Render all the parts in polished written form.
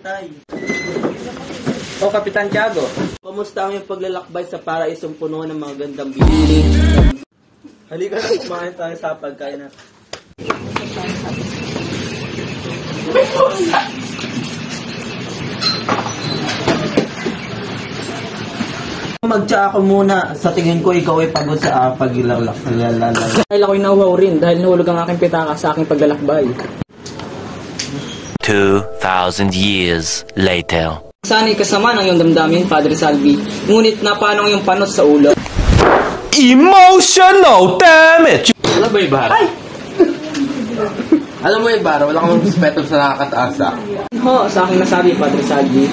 tay. O, Kapitan Tiago. Kamusta ang iyong paglalakbay sa paraisong puno ng mga gandang bibili? Halika na, kumain tayo sa pagkain na. Magtsa ako muna. Sa tingin ko, ikaw ay pagod sa paglalakbay. Dahil ako'y nauhaw rin dahil nahulog ang aking pitaka sa aking paglalakbay. 2,000 years later. Sana'y kasama ng iyong damdamin, Padre Salvi. Ngunit napano ang iyong panot sa ulo. Emotional damage! Wala ba Ibarra? Ay! Alam mo Ibarra, wala kang respeto sa nakakataasa. Ho, sa aking nasabi, Padre Salvi.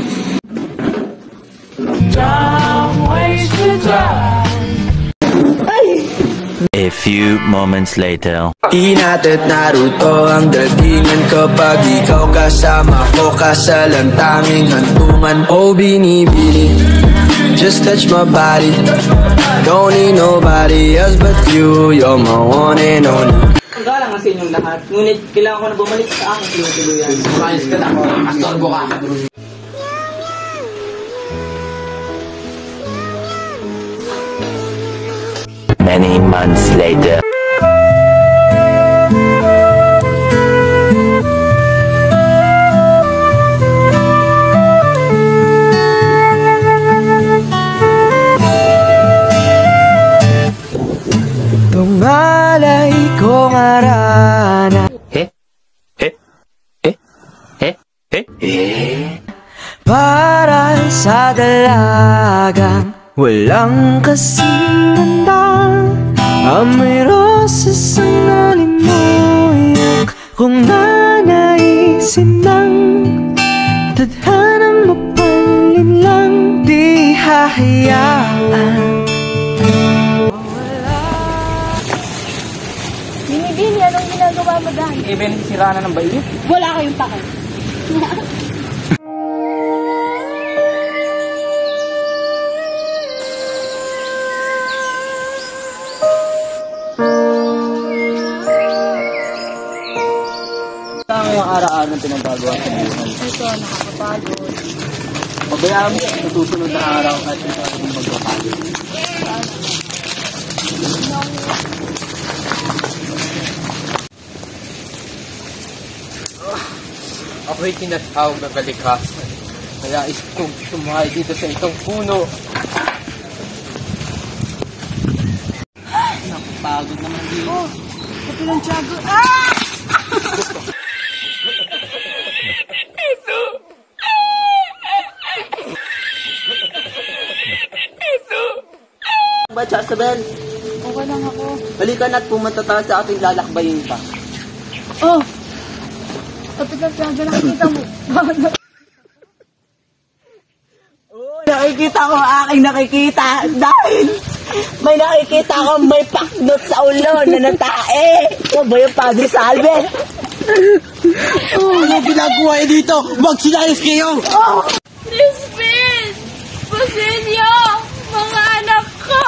A few moments later. Inatet naruto ang datingan kapag ikaw kasama ko kasalantanging hantungan o binibili. Just touch my body, don't need nobody else but you. You're my one and only. Ang galang sa inyong lahat, ngunit kailangan ko na bumalik sa aking tinutuluyan. Kumayos ka na ako, astorbo ka. Many months later. Tungalay kong arana para sa dalagang walang kasing ganda. Amoy rosas ang nalimuyak kung nanaisin ng tadhanang mapalin lang. Di hahayaan. Binibini, anong ginagawa mo dahil? Even sira na ng bait. Wala kayong takot. Ngayong araw-araw na pinagagawa sa buhay. Ito, nakakapagod. Pabayaan mo sa susunod na araw at ito ay magpapagod. Ako'y tinatawag na kalikasan. Kaya isip kong sumakay dito sa itong puno. Nakapagod naman dito. Oh, Kapitan Tiago. Ah! Batsa, Sabel. Okay lang ako. Halika na at pumunta tayo sa ating lalakbayin pa. Oh! Kapitan Tiago, nakikita mo. Nakikita ko aking nakikita dahil may nakikita ko may paknot sa ulo na natae. Ito ba yung Padre Salve? Ano ginagawa niyo dito? Magsinayos kayo! Crispin! Basilio! Mga anak ko!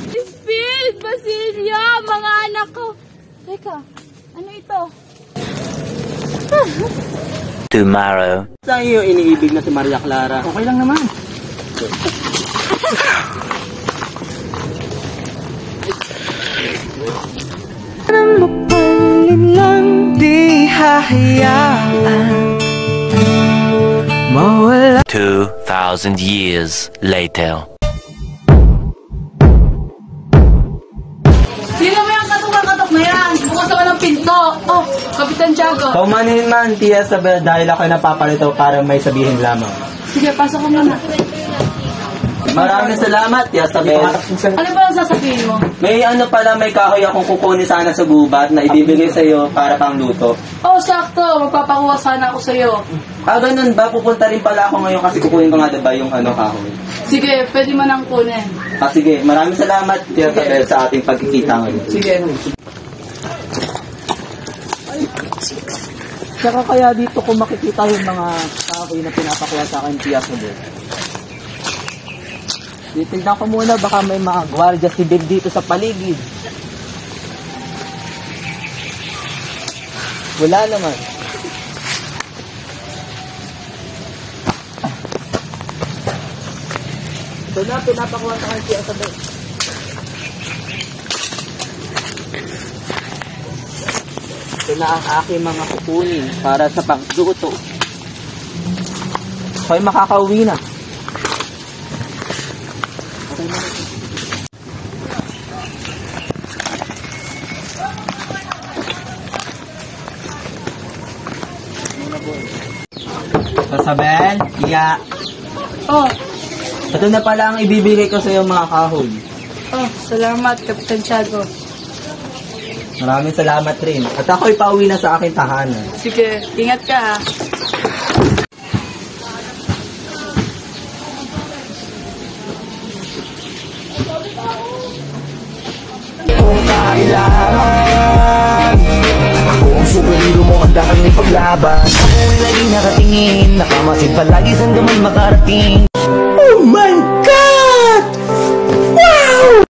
Crispin! Basilio! Mga anak ko! Teka, ano ito? Tomorrow. Saan iyo iniibig na si Maria Clara? Okay lang naman. Nang mapalin lang, di hahayaan mawala. 2,000 years later. Sino mo yung katok na yan? Bukas naman ang pinto. Oh, Kapitan Tiago. Paumanin man, Tia Sabel, dahil ako'y napapalito para may sabihin lamang. Sige, pasok ko muna. Maraming salamat, Tia Sabel. Ano ba ang sasabihin mo? May ano pala, may kahoy akong kukunin sana sa gubat na ibibigay sa iyo para pang luto. Oh, sakto. Magpapakuha sana ako sa'yo. Ganun ba? Pupunta rin pala ako ngayon kasi kukunin ko nga diba yung kahoy. Sige, pwede mo nang kunin. Sige, maraming salamat, Tia Sabel, sa ating pagkikita ngayon. Sige. Saka kaya dito ko makikita yung mga kahoy na pinapakuha sa akin, Tia Sabel. Titignan ko muna, baka may mga gwardiya sibil dito sa paligid. Wala naman. Ito na, pinapakuha sa kansiya sa bed. Ito na ang aking mga kukunin para sa pagluto. Ako'y makakauwi na. Okay na. Sasabel, iya. Oh, Ito na pala ang ibibigay ko sa iyo mga kahoy. salamat, Kapitan Tiago. Maraming salamat rin. At ako'y pauwi na sa aking tahanan. Sige, ingat ka ha. Ako ang superhero mo, handa kang ipaglaban. Ako ang lagi nakatingin, nakamasid palagi saan ka man makarating. Oh my God! Wow!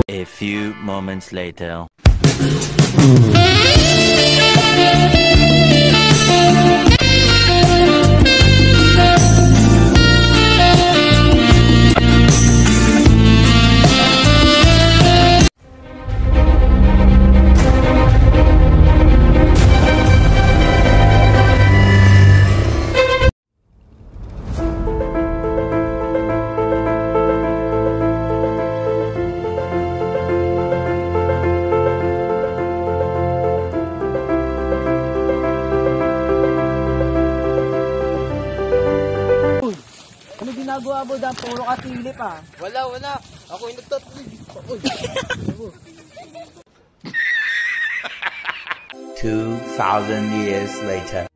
A few moments later. Ano ginagawa mo dyan? Puro ka silip ah. Wala. Ako'y nagtatlig. 2,000 years later.